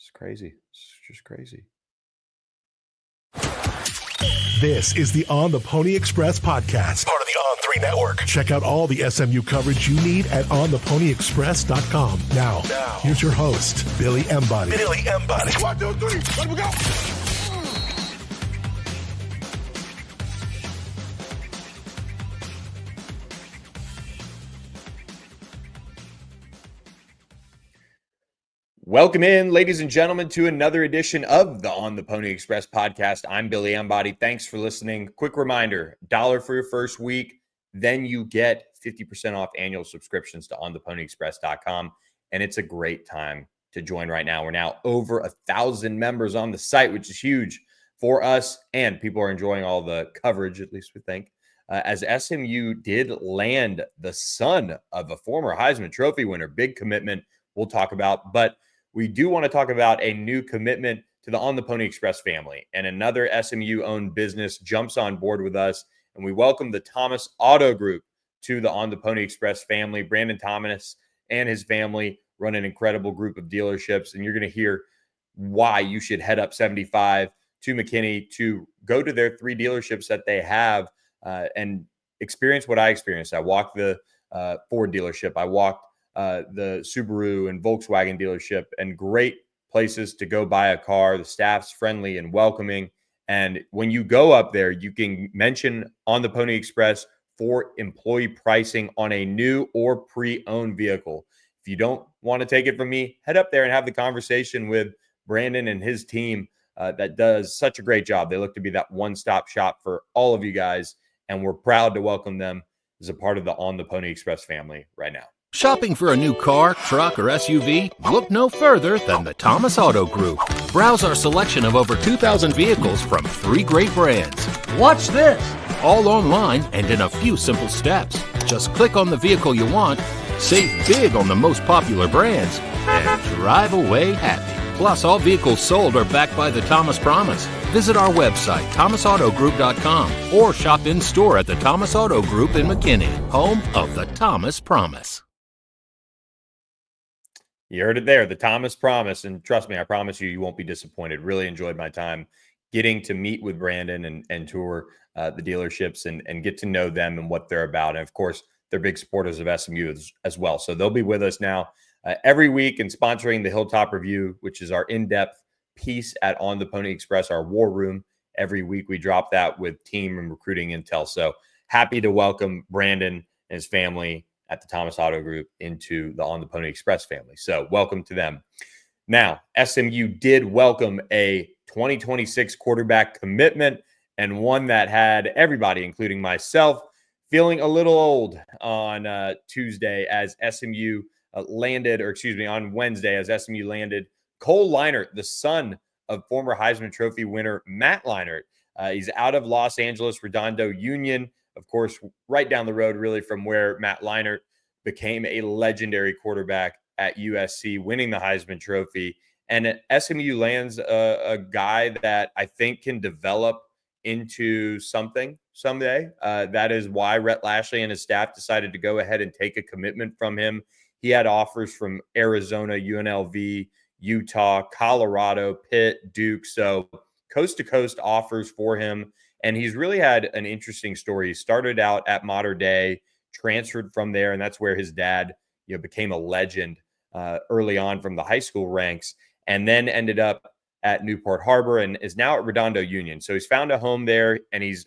It's crazy. It's just crazy. This is the On the Pony Express podcast, part of the On3 network. Check out all the SMU coverage you need at ontheponyexpress.com. Now, here's your host, Billy Embody. 1, 2, 3, let me go. Welcome in, ladies and gentlemen, to another edition of the On the Pony Express podcast. I'm Billy Embody. Thanks for listening. Quick reminder, $1 for your first week. Then you get 50% off annual subscriptions to ontheponyexpress.com. And it's a great time to join right now. We're now over 1,000 members on the site, which is huge for us. And people are enjoying all the coverage, at least we think, as SMU did land the son of a former Heisman Trophy winner. Big commitment we'll talk about. But we do want to talk about a new commitment to the On the Pony Express family, and another SMU-owned business jumps on board with us, and we welcome the Thomas Auto Group to the On the Pony Express family. Brandon Thomas and his family run an incredible group of dealerships, and you're going to hear why you should head up 75 to McKinney to go to their 3 dealerships that they have and experience what I experienced. I walked the Ford dealership. I walked the Subaru and Volkswagen dealership, and great places to go buy a car. The staff's friendly and welcoming. And when you go up there, you can mention On the Pony Express for employee pricing on a new or pre-owned vehicle. If you don't want to take it from me, head up there and have the conversation with Brandon and his team that does such a great job. They look to be that one-stop shop for all of you guys, and we're proud to welcome them as a part of the On the Pony Express family right now. Shopping for a new car, truck, or SUV? Look no further than the Thomas Auto Group. Browse our selection of over 2,000 vehicles from 3 great brands. Watch this! All online and in a few simple steps. Just click on the vehicle you want, save big on the most popular brands, and drive away happy. Plus, all vehicles sold are backed by the Thomas Promise. Visit our website, thomasautogroup.com, or shop in-store at the Thomas Auto Group in McKinney, home of the Thomas Promise. You heard it there, the Thomas Promise. And trust me, I promise you, you won't be disappointed. Really enjoyed my time getting to meet with Brandon and tour the dealerships and get to know them and what they're about. And of course, they're big supporters of SMU as well. So they'll be with us now every week and sponsoring the Hilltop Review, which is our in-depth piece at On the Pony Express, our war room. Every week we drop that with team and recruiting intel. So happy to welcome Brandon and his family at the Thomas Auto Group into the On the Pony Express family. So welcome to them. Now, SMU did welcome a 2026 quarterback commitment, and one that had everybody, including myself, feeling a little old on Tuesday as SMU on Wednesday as SMU landed Cole Leinart, the son of former Heisman Trophy winner Matt Leinart. He's out of Los Angeles, Redondo Union, of course, right down the road, really, from where Matt Leinart became a legendary quarterback at USC, winning the Heisman Trophy. And SMU lands a guy that I think can develop into something someday. That is why Rhett Lashlee and his staff decided to go ahead and take a commitment from him. He had offers from Arizona, UNLV, Utah, Colorado, Pitt, Duke. So coast-to-coast offers for him. And he's really had an interesting story. He started out at Mater Dei, transferred from there, and that's where his dad became a legend early on from the high school ranks, and then ended up at Newport Harbor and is now at Redondo Union. So he's found a home there, and he's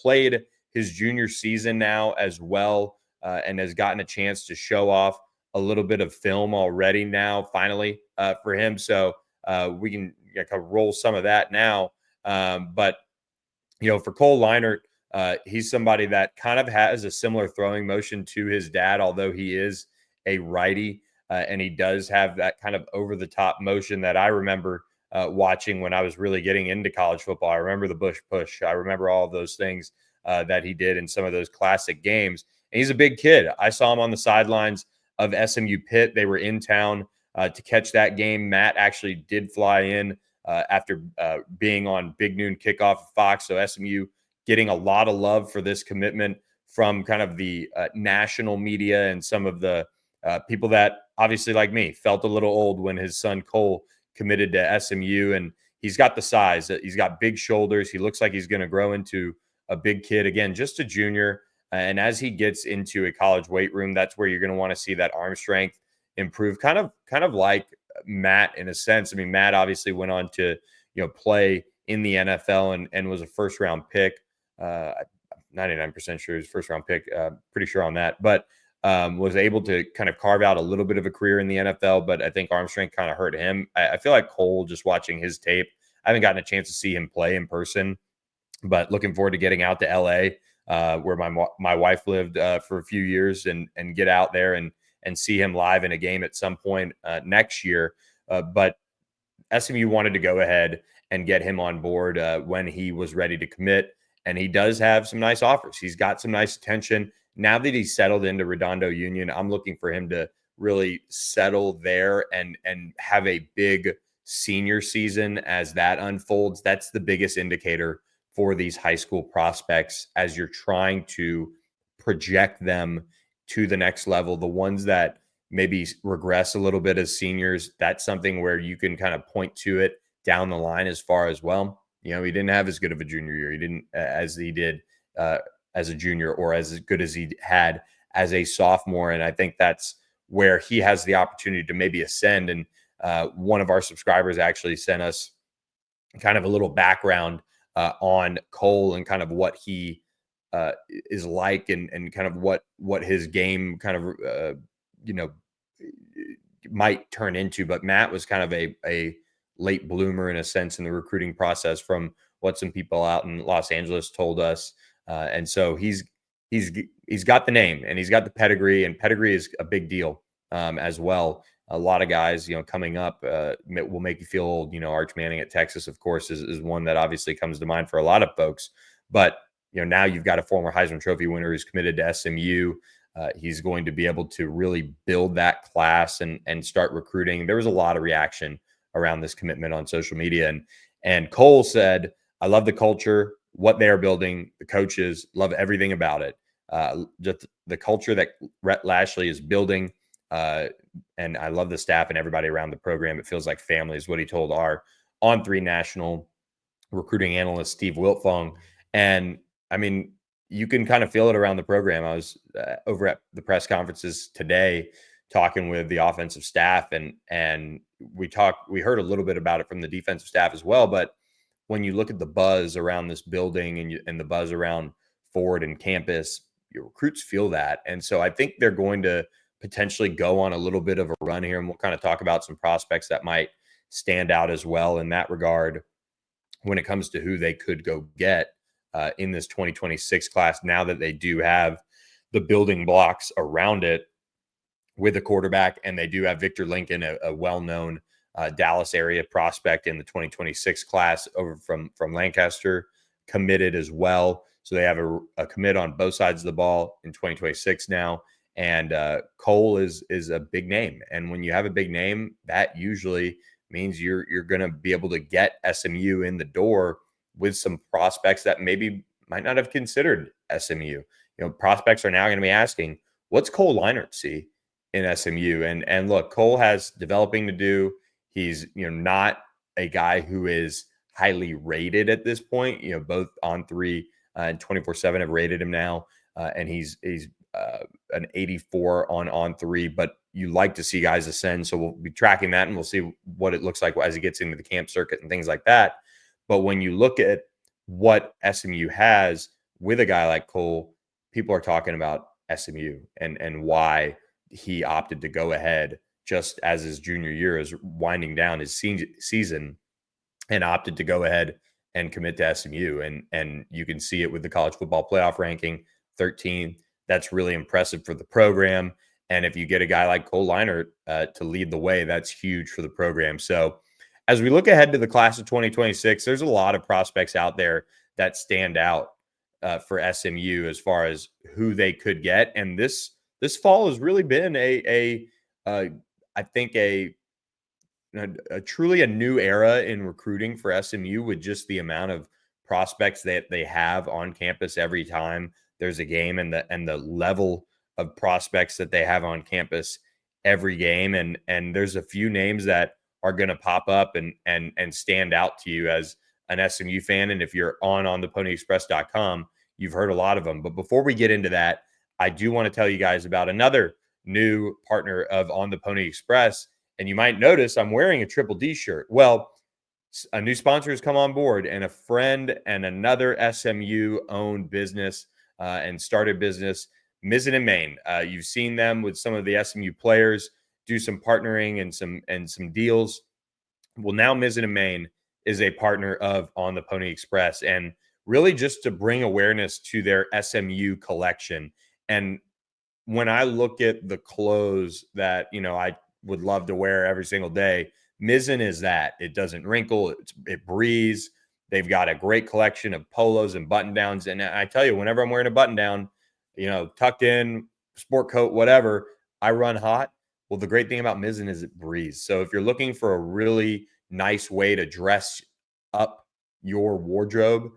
played his junior season now as well, and has gotten a chance to show off a little bit of film already now, finally, for him. So we can kind of roll some of that now. But for Cole Leinart, he's somebody that kind of has a similar throwing motion to his dad, although he is a righty, and he does have that kind of over-the-top motion that I remember watching when I was really getting into college football. I remember the Bush push. I remember all of those things that he did in some of those classic games. And he's a big kid. I saw him on the sidelines of SMU Pitt. They were in town to catch that game. Matt actually did fly in after being on Big Noon Kickoff at Fox. So SMU getting a lot of love for this commitment from kind of the national media and some of the people that obviously, like me, felt a little old when his son Cole committed to SMU, and he's got the size. He's got big shoulders. He looks like he's going to grow into a big kid. Again, just a junior. And as he gets into a college weight room, that's where you're going to want to see that arm strength improve. Kind of like Matt in a sense. I mean, Matt obviously went on to, play in the NFL and was a first round pick. 99% sure he was first round pick. Pretty sure on that, but was able to kind of carve out a little bit of a career in the NFL. But I think arm strength kind of hurt him. I feel like Cole, just watching his tape, I haven't gotten a chance to see him play in person, but looking forward to getting out to LA, where my wife lived for a few years, and get out there and see him live in a game at some point next year. But SMU wanted to go ahead and get him on board when he was ready to commit, and he does have some nice offers. He's got some nice attention. Now that he's settled into Redondo Union, I'm looking for him to really settle there and have a big senior season as that unfolds. That's the biggest indicator for these high school prospects as you're trying to project them to the next level. The ones that maybe regress a little bit as seniors, that's something where you can kind of point to it down the line as far as, well, he didn't have as good of a junior year. He didn't as he did as a junior, or as good as he had as a sophomore. And I think that's where he has the opportunity to maybe ascend. And one of our subscribers actually sent us kind of a little background on Cole and kind of what he is like, and kind of what his game kind of, might turn into. But Matt was kind of a late bloomer in a sense in the recruiting process, from what some people out in Los Angeles told us. And so he's got the name, and he's got the pedigree, and pedigree is a big deal as well. A lot of guys, coming up will make you feel old. Arch Manning at Texas, of course, is one that obviously comes to mind for a lot of folks. But, now you've got a former Heisman Trophy winner who's committed to SMU. He's going to be able to really build that class and start recruiting. There was a lot of reaction around this commitment on social media. And Cole said, "I love the culture, what they are building, the coaches, love everything about it. Just the culture that Rhett Lashlee is building. And I love the staff and everybody around the program. It feels like family," is what he told our On3 national recruiting analyst, Steve Wiltfong. And I mean, you can kind of feel it around the program. I was over at the press conferences today talking with the offensive staff, and we heard a little bit about it from the defensive staff as well. But when you look at the buzz around this building and the buzz around Ford and campus, your recruits feel that. And so I think they're going to potentially go on a little bit of a run here, and we'll kind of talk about some prospects that might stand out as well in that regard when it comes to who they could go get in this 2026 class, now that they do have the building blocks around it with a quarterback, and they do have Victor Lincoln, a well-known Dallas area prospect in the 2026 class over from Lancaster, committed as well. So they have a commit on both sides of the ball in 2026 now. And Cole is a big name. And when you have a big name, that usually means you're going to be able to get SMU in the door with some prospects that maybe might not have considered SMU. Prospects are now going to be asking, what's Cole Leinart see in SMU? And look, Cole has developing to do. He's, not a guy who is highly rated at this point. Both On3 and 24/7 have rated him now. And he's an 84 on On3, but you like to see guys ascend. So we'll be tracking that, and we'll see what it looks like as he gets into the camp circuit and things like that. But when you look at what SMU has with a guy like Cole, people are talking about SMU and why he opted to go ahead just as his junior year is winding down his season, and opted to go ahead and commit to SMU. And you can see it with the college football playoff ranking, 13. That's really impressive for the program. And if you get a guy like Cole Leinart to lead the way, that's huge for the program. So as we look ahead to the class of 2026, there's a lot of prospects out there that stand out for SMU as far as who they could get. And this fall has really been I think a truly a new era in recruiting for SMU, with just the amount of prospects that they have on campus every time there's a game, and the level of prospects that they have on campus every game. And there's a few names that are going to pop up and stand out to you as an SMU fan. And if you're on theponyexpress.com, you've heard a lot of them. But before we get into that, I do want to tell you guys about another new partner of On the Pony Express. And you might notice I'm wearing a Triple D shirt. Well, a new sponsor has come on board, and a friend and another SMU owned business and started business, Mizzen and Main. You've seen them with some of the SMU players do some partnering and some deals. Well, now Mizzen and Main is a partner of On the Pony Express, and really just to bring awareness to their SMU collection. And when I look at the clothes that, I would love to wear every single day, Mizzen is that. It doesn't wrinkle. It breathes. They've got a great collection of polos and button downs. And I tell you, whenever I'm wearing a button down, tucked in, sport coat, whatever, I run hot. Well, the great thing about Mizzen is it breathes. So if you're looking for a really nice way to dress up your wardrobe,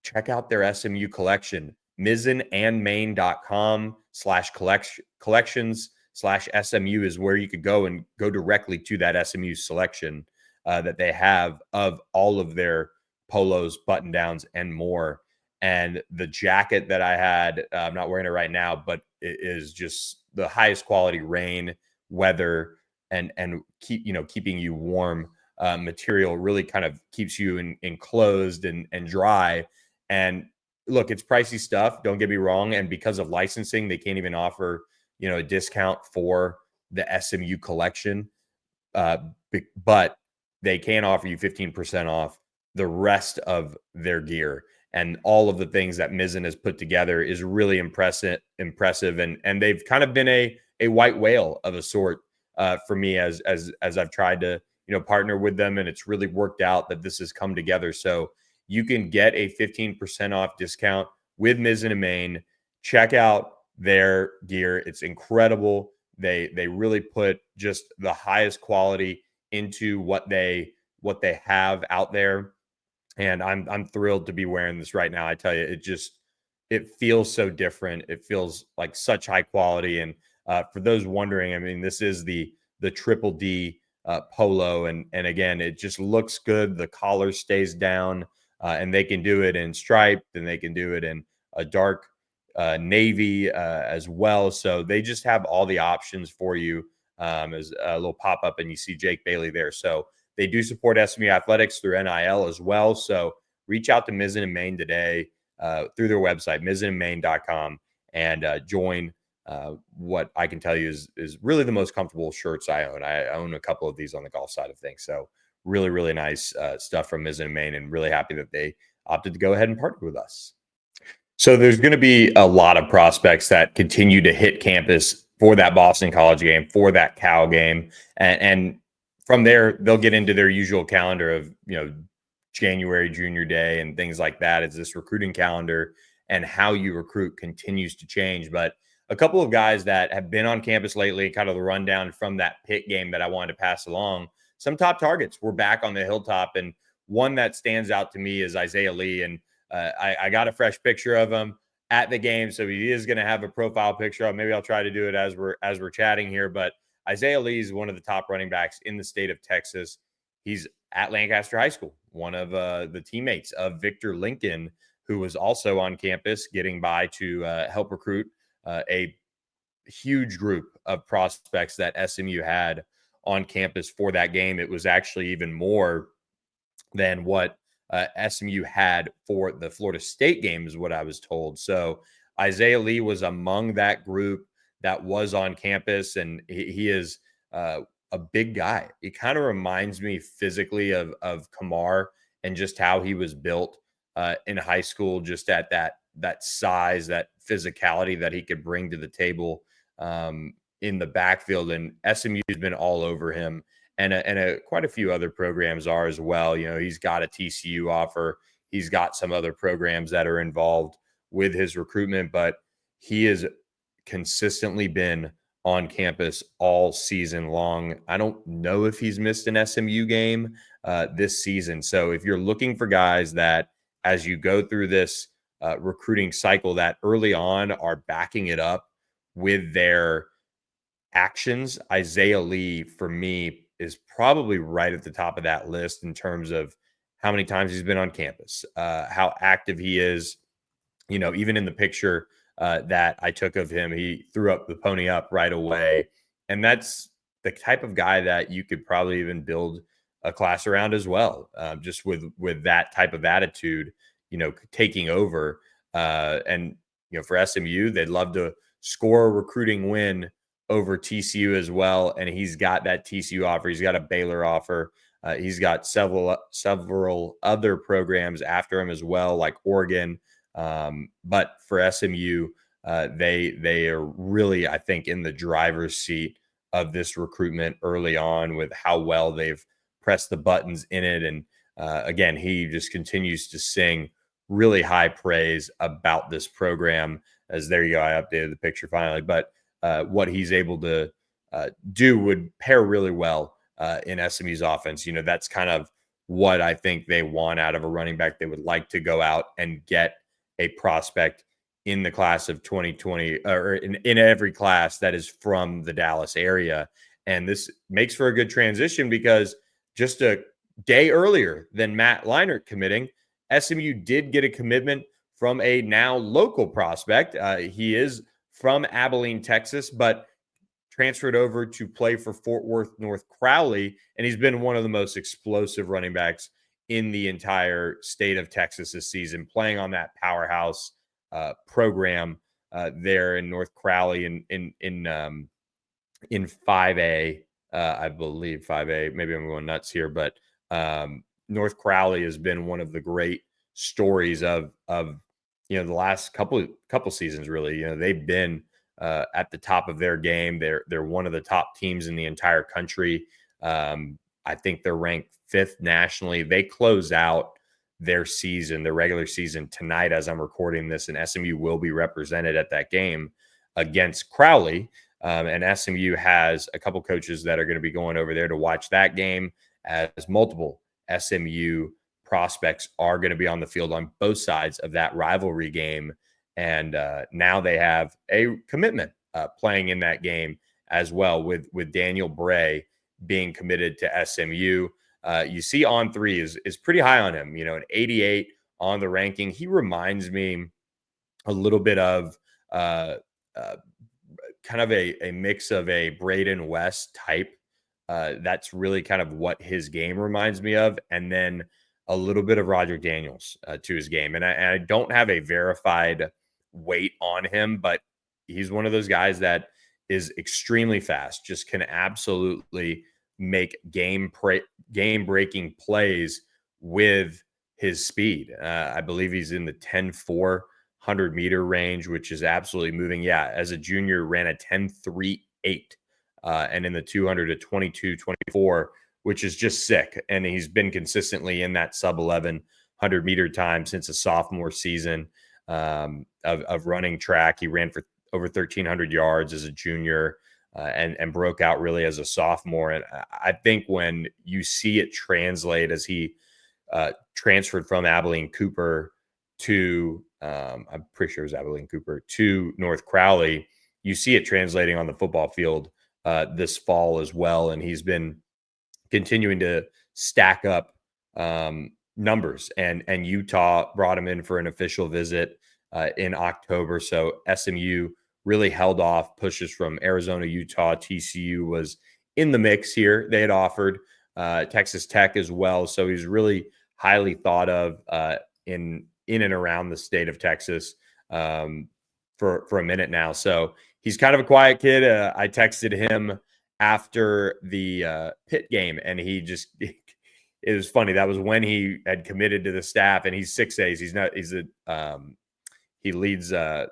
check out their SMU collection. mizzenandmain.com/collections/SMU is where you could go and go directly to that SMU selection that they have of all of their polos, button downs, and more. And the jacket that I had, I'm not wearing it right now, but it is just the highest quality rain, weather, and keeping you warm material. Really kind of keeps you enclosed and dry. And look, it's pricey stuff. Don't get me wrong. And because of licensing, they can't even offer, a discount for the SMU collection. But they can offer you 15% off the rest of their gear. And all of the things that Mizzen has put together is really impressive. And they've kind of been a white whale of a sort for me as I've tried to, partner with them. And it's really worked out that this has come together. So you can get a 15% off discount with Mizzen and Main. Check out their gear. It's incredible. They really put just the highest quality into what they have out there. And I'm thrilled to be wearing this right now. I tell you, it feels so different. It feels like such high quality. And for those wondering, I mean, this is the Triple D polo. And again, it just looks good. The collar stays down. And they can do it in striped, and they can do it in a dark navy as well. So they just have all the options for you as a little pop-up, and you see Jake Bailey there. So they do support SMU athletics through NIL as well. So reach out to Mizzen and Main today through their website, mizzenandmain.com, and join what I can tell you is really the most comfortable shirts I own. I own a couple of these on the golf side of things. So really, really nice stuff from Mizzen and Main, and really happy that they opted to go ahead and partner with us. So there's going to be a lot of prospects that continue to hit campus for that Boston College game, for that Cal game. And from there, they'll get into their usual calendar of, January, junior day, and things like that as this recruiting calendar and how you recruit continues to change. But a couple of guys that have been on campus lately, kind of the rundown from that Pitt game that I wanted to pass along. Some top targets were back on the hilltop, and one that stands out to me is Isaiah Lee. And I got a fresh picture of him at the game, so he is going to have a profile picture. Maybe I'll try to do it as we're chatting here. But Isaiah Lee is one of the top running backs in the state of Texas. He's at Lancaster High School, one of the teammates of Victor Lincoln, who was also on campus getting by to help recruit a huge group of prospects that SMU had on campus for that game. It was actually even more than what SMU had for the Florida State game, is what I was told. So Isaiah Lee was among that group that was on campus, and he is a big guy. He kind of reminds me physically of Kamar and just how he was built in high school, just at that size, that physicality that he could bring to the table in the backfield. And SMU has been all over him, and quite a few other programs are as well. He's got a TCU offer. He's got some other programs that are involved with his recruitment, but he has consistently been on campus all season long. I don't know if he's missed an SMU game this season. So if you're looking for guys that, as you go through this recruiting cycle, that early on are backing it up with their actions, Isaiah Lee, for me, is probably right at the top of that list in terms of how many times he's been on campus, how active he is. Even in the picture that I took of him, he threw up the pony up right away. And that's the type of guy that you could probably even build a class around as well, just with that type of attitude, taking over. And for SMU, they'd love to score a recruiting win over TCU as well. And he's got that TCU offer. He's got a Baylor offer. He's got several other programs after him as well, like Oregon. But for SMU, they are really, I think, in the driver's seat of this recruitment early on with how well they've pressed the buttons in it. And again, he just continues to sing really high praise about this program. As there you go, I updated the picture finally. But what he's able to do would pair really well in SMU's offense. That's kind of what I think they want out of a running back. They would like to go out and get a prospect in the class of 2020 or in every class that is from the Dallas area. And this makes for a good transition because just a day earlier than Matt Leinart committing, SMU did get a commitment from a now local prospect. He is from Abilene, Texas, but transferred over to play for Fort Worth North Crowley. And he's been one of the most explosive running backs in the entire state of Texas this season, playing on that powerhouse program there in North Crowley in 5A, I believe 5A. Maybe I'm going nuts here, but North Crowley has been one of the great stories of the last couple seasons. Really, they've been at the top of their game. They're one of the top teams in the entire country. I think they're ranked 5th nationally. They close out their regular season tonight as I'm recording this, and SMU will be represented at that game against Crowley. And SMU has a couple coaches that are going to be going over there to watch that game, as multiple SMU prospects are going to be on the field on both sides of that rivalry game. And now they have a commitment playing in that game as well, with Daniel Bray being committed to SMU. You see On3 is pretty high on him, an 88 on the ranking. He reminds me a little bit of kind of a mix of a Braden West type. That's really kind of what his game reminds me of. And then a little bit of Roger Daniels to his game. And I don't have a verified weight on him, but he's one of those guys that is extremely fast, just can absolutely make game-breaking plays with his speed. I believe he's in the 10.4 100-meter range, which is absolutely moving. Yeah, as a junior, ran a 10.38, and in the 200 to 22.24, which is just sick. And he's been consistently in that sub-11 100-meter time since a sophomore season of running track. He ran for over 1,300 yards as a junior and broke out really as a sophomore. And I think when you see it translate as he transferred from Abilene Cooper to, I'm pretty sure it was Abilene Cooper, to North Crowley, you see it translating on the football field this fall as well. And he's been continuing to stack up numbers. And Utah brought him in for an official visit in October. So SMU really held off pushes from Arizona, Utah. TCU was in the mix here. They had offered Texas Tech as well. So he's really highly thought of in and around the state of Texas for a minute now. So he's kind of a quiet kid. I texted him after the Pitt game, and he just it was funny. That was when he had committed to the staff, and he's 6'8". He leads the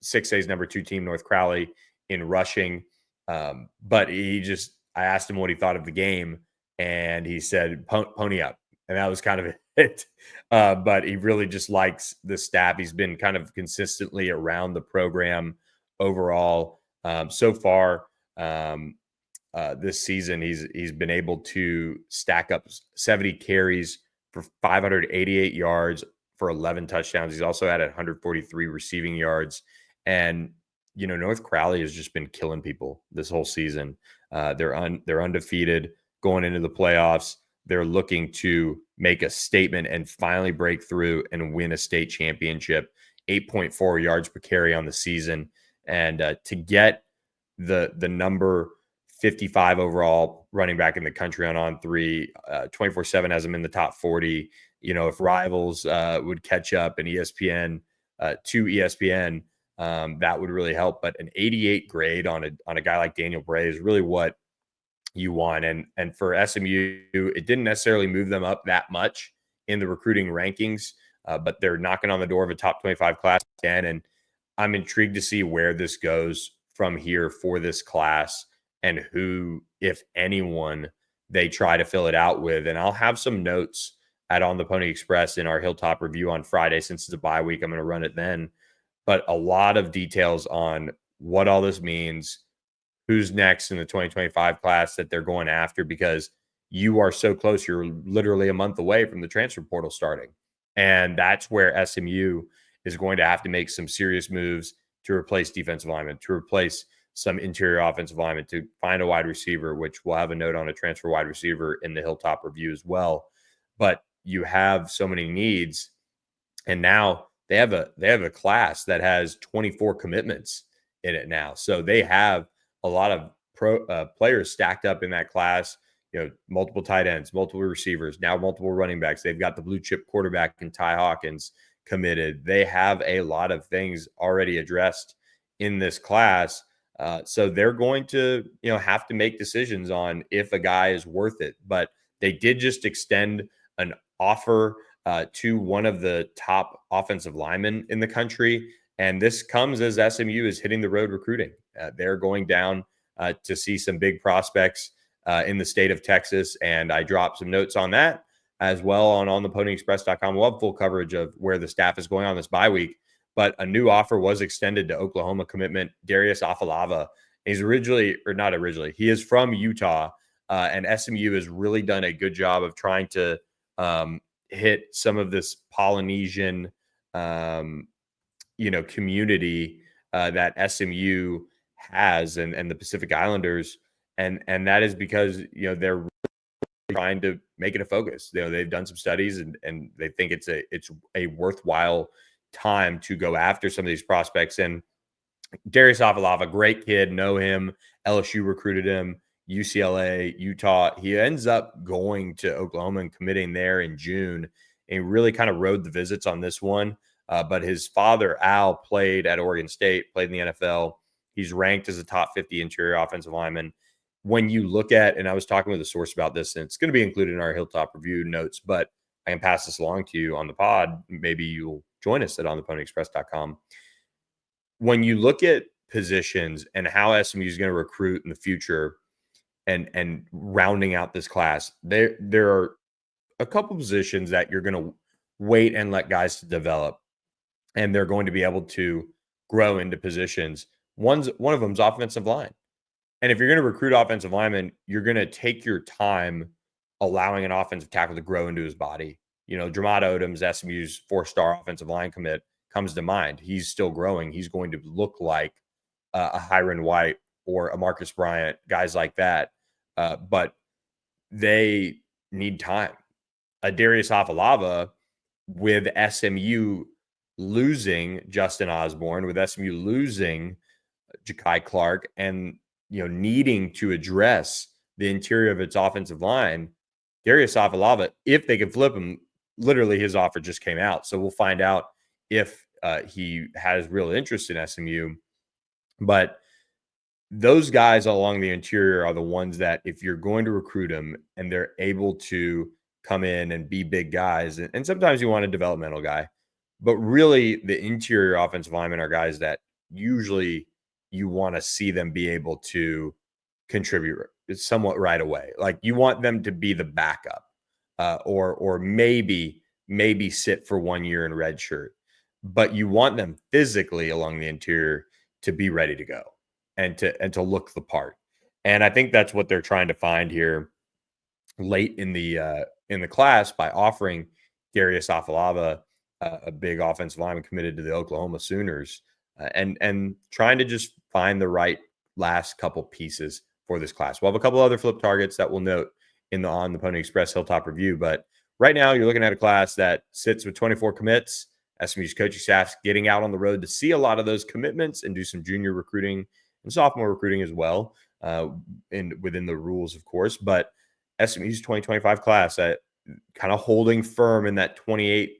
6A's number 2 team, North Crowley, in rushing. But I asked him what he thought of the game, and he said, pony up. And that was kind of it. But he really just likes the staff. He's been kind of consistently around the program overall. So far this season, he's been able to stack up 70 carries for 588 yards for 11 touchdowns. He's also had 143 receiving yards. And, North Crowley has just been killing people this whole season. They're undefeated going into the playoffs. They're looking to make a statement and finally break through and win a state championship. 8.4 yards per carry on the season, and to get the number 55 overall running back in the country on 3, 24/7 has him in the top 40. If rivals would catch up and ESPN to ESPN, that would really help. But an 88 grade on a guy like Daniel Bray is really what you want. And for SMU, it didn't necessarily move them up that much in the recruiting rankings, but they're knocking on the door of a top 25 class again. And I'm intrigued to see where this goes from here for this class and who, if anyone, they try to fill it out with. And I'll have some notes at On the Pony Express in our Hilltop review on Friday. Since it's a bye week, I'm going to run it then. But a lot of details on what all this means, who's next in the 2025 class that they're going after, because you are so close. You're literally a month away from the transfer portal starting. And that's where SMU is going to have to make some serious moves to replace defensive linemen, to replace some interior offensive linemen, to find a wide receiver, which we'll have a note on a transfer wide receiver in the Hilltop review as well. But you have so many needs, and now they have a class that has 24 commitments in it now. So they have a lot of players stacked up in that class. Multiple tight ends, multiple receivers, now multiple running backs. They've got the blue chip quarterback and Ty Hawkins committed. They have a lot of things already addressed in this class. So they're going to, have to make decisions on if a guy is worth it. But they did just extend an offer to one of the top offensive linemen in the country. And this comes as SMU is hitting the road recruiting. They're going down to see some big prospects in the state of Texas. And I dropped some notes on that as well on ontheponyexpress.com. We'll have full coverage of where the staff is going on this bye week. But a new offer was extended to Oklahoma commitment Darius Saava. He's he is from Utah. And SMU has really done a good job of trying to hit some of this Polynesian, community that SMU has and the Pacific Islanders. And that is because, they're really trying to make it a focus. They've done some studies and they think it's a worthwhile time to go after some of these prospects. And Darius Saava, great kid, know him. LSU recruited him. UCLA, Utah. He ends up going to Oklahoma and committing there in June. And he really kind of rode the visits on this one. But his father, Al, played at Oregon State, played in the NFL. He's ranked as a top 50 interior offensive lineman. When you look at, and I was talking with a source about this, and it's going to be included in our Hilltop review notes, but I can pass this along to you on the pod. Maybe you'll join us at ontheponyexpress.com. When you look at positions and how SMU is going to recruit in the future and rounding out this class, there are a couple positions that you're going to wait and let guys to develop, and they're going to be able to grow into positions. One of them is offensive line. And if you're going to recruit offensive linemen, you're going to take your time allowing an offensive tackle to grow into his body. Dramata Odom's SMU's 4-star offensive line commit comes to mind. He's still growing. He's going to look like a Hiron White or a Marcus Bryant, guys like that. But they need time. A Darius Saava, with SMU losing Justin Osborne, with SMU losing Ja'Kai Clark, and needing to address the interior of its offensive line, Darius Saava, if they can flip him, literally his offer just came out. So we'll find out if he has real interest in SMU. But those guys along the interior are the ones that, if you're going to recruit them and they're able to come in and be big guys, and sometimes you want a developmental guy, but really the interior offensive linemen are guys that usually you want to see them be able to contribute somewhat right away. Like, you want them to be the backup or maybe sit for 1 year in red shirt, but you want them physically along the interior to be ready to go and to look the part. And I think that's what they're trying to find here late in the class by offering Darius Saava, a big offensive lineman committed to the Oklahoma Sooners, and trying to just find the right last couple pieces for this class. We'll have a couple other flip targets that we'll note in the On the Pony Express Hilltop Review. But right now, you're looking at a class that sits with 24 commits. SMU's coaching staff's getting out on the road to see a lot of those commitments and do some junior recruiting and sophomore recruiting as well, within the rules, of course. But SMU's 2025 class, kind of holding firm in that 28,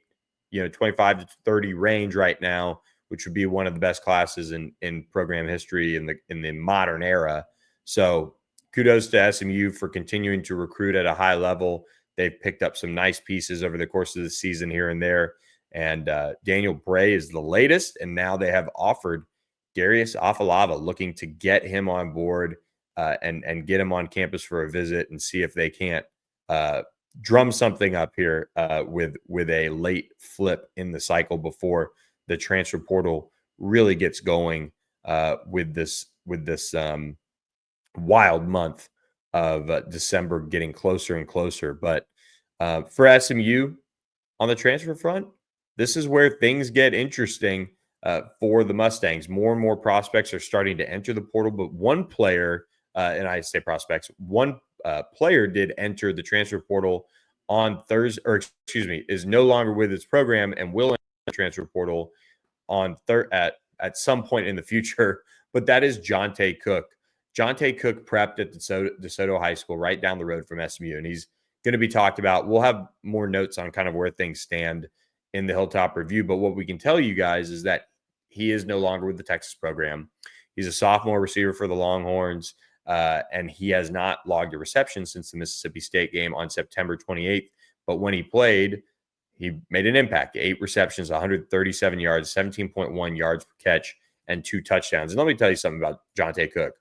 25 to 30 range right now, which would be one of the best classes in program history in the modern era. So kudos to SMU for continuing to recruit at a high level. They've picked up some nice pieces over the course of the season here and there. And Daniel Bray is the latest. And now they have offered Darius Saava, looking to get him on board and get him on campus for a visit and see if they can't drum something up here with a late flip in the cycle before the transfer portal really gets going with this wild month of December getting closer and closer. But for SMU on the transfer front, this is where things get interesting for the Mustangs. More and more prospects are starting to enter the portal, but one player, and I say prospects, one player did enter the transfer portal on Thursday, or excuse me, is no longer with his program and will enter the transfer portal on at some point in the future. But that is Jonte Cook. Jonte Cook prepped at DeSoto High School right down the road from SMU, and he's going to be talked about. We'll have more notes on kind of where things stand in the Hilltop Review, but what we can tell you guys is that he is no longer with the Texas program. He's a sophomore receiver for the Longhorns, and he has not logged a reception since the Mississippi State game on September 28th. But when he played, he made an impact. 8 receptions, 137 yards, 17.1 yards per catch, and 2 touchdowns. And let me tell you something about Jonte Cook.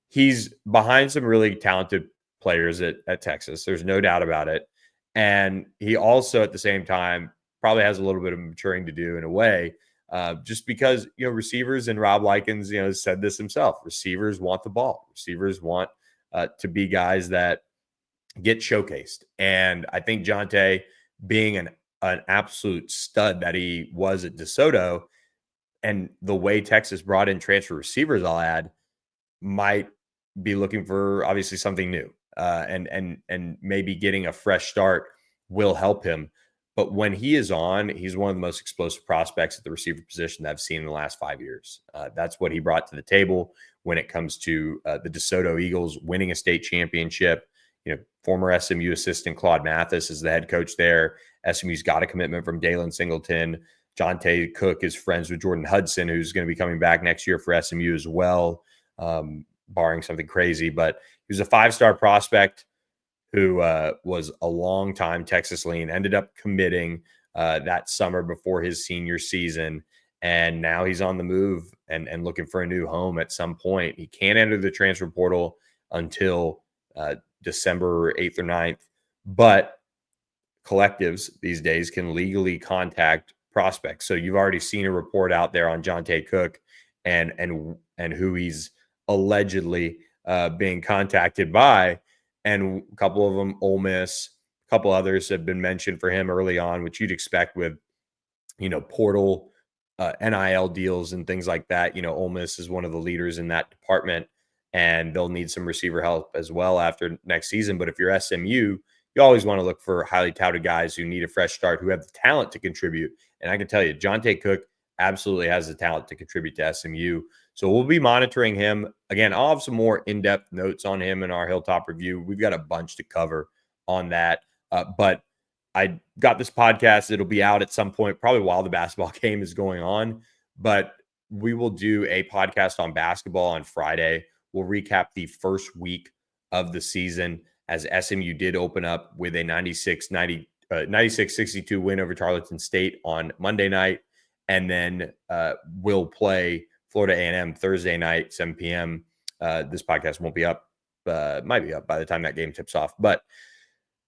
He's behind some really talented players at Texas. There's no doubt about it. And he also, at the same time, probably has a little bit of maturing to do in a way, just because, receivers, and Rob Likens, said this himself, receivers want the ball. Receivers want to be guys that get showcased. And I think Jonte, being an absolute stud that he was at DeSoto, and the way Texas brought in transfer receivers, I'll add, might be looking for obviously something new, and maybe getting a fresh start will help him. But when he is on, he's one of the most explosive prospects at the receiver position that I've seen in the last 5 years. That's what he brought to the table when it comes to the DeSoto Eagles winning a state championship. Former SMU assistant Claude Mathis is the head coach there. SMU's got a commitment from Dalen Singleton. Jonte Cook is friends with Jordan Hudson, who's going to be coming back next year for SMU as well, barring something crazy. But he was a 5-star prospect who was a long-time Texas lean, ended up committing that summer before his senior season, and now he's on the move and looking for a new home at some point. He can't enter the transfer portal until December 8th or 9th, but collectives these days can legally contact prospects. So you've already seen a report out there on Jonte Cook and who he's allegedly being contacted by. And a couple of them, Ole Miss, a couple others have been mentioned for him early on, which you'd expect with, portal, NIL deals and things like that. Ole Miss is one of the leaders in that department, and they'll need some receiver help as well after next season. But if you're SMU, you always want to look for highly touted guys who need a fresh start, who have the talent to contribute. And I can tell you, Jonte Cook absolutely has the talent to contribute to SMU. So we'll be monitoring him. Again, I'll have some more in-depth notes on him in our Hilltop Review. We've got a bunch to cover on that. But I got this podcast. It'll be out at some point, probably while the basketball game is going on. But we will do a podcast on basketball on Friday. We'll recap the first week of the season, as SMU did open up with a 96-62 win over Tarleton State on Monday night. And then we'll play Florida A&M Thursday night, 7 p.m. This podcast won't be up, might be up by the time that game tips off. But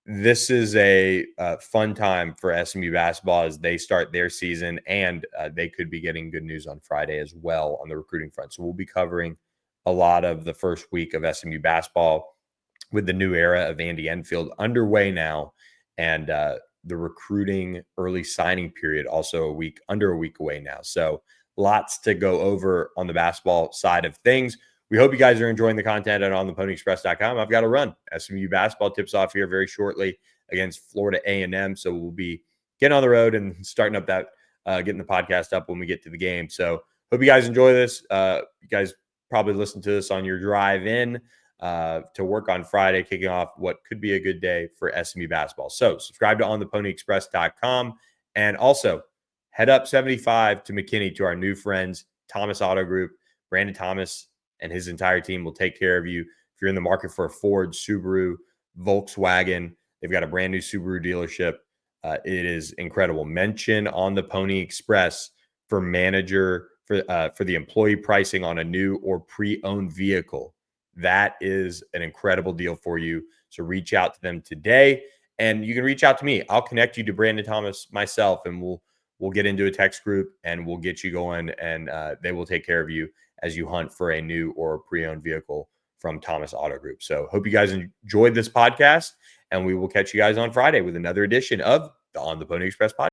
this is a fun time for SMU basketball as they start their season, and they could be getting good news on Friday as well on the recruiting front. So we'll be covering a lot of the first week of SMU basketball with the new era of Andy Enfield underway now, and the recruiting early signing period also under a week away now. So lots to go over on the basketball side of things. we hope you guys are enjoying the content at ontheponyexpress.com. I've got to run. SMU basketball tips off here very shortly against Florida A&M. So we'll be getting on the road and starting up that, getting the podcast up when we get to the game. So hope you guys enjoy this. You guys probably listen to this on your drive in to work on Friday, kicking off what could be a good day for SMU basketball. So subscribe to ontheponyexpress.com and also head up 75 to McKinney to our new friends, Thomas Auto Group. Brandon Thomas and his entire team will take care of you. If you're in the market for a Ford, Subaru, Volkswagen, they've got a brand new Subaru dealership. It is incredible. Mention On the Pony Express for manager for the employee pricing on a new or pre-owned vehicle. That is an incredible deal for you. So reach out to them today, and you can reach out to me. I'll connect you to Brandon Thomas myself, and we'll get into a text group and we'll get you going, and they will take care of you as you hunt for a new or pre-owned vehicle from Thomas Auto Group. So hope you guys enjoyed this podcast, and we will catch you guys on Friday with another edition of the On the Pony Express podcast.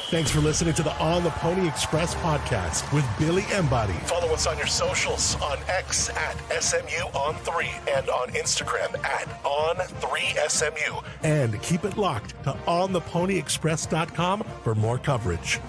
Thanks for listening to the On the Pony Express podcast with Billy Embody. Follow us on your socials on X at SMU_on3 and on Instagram at On3SMU. And keep it locked to ontheponyexpress.com for more coverage.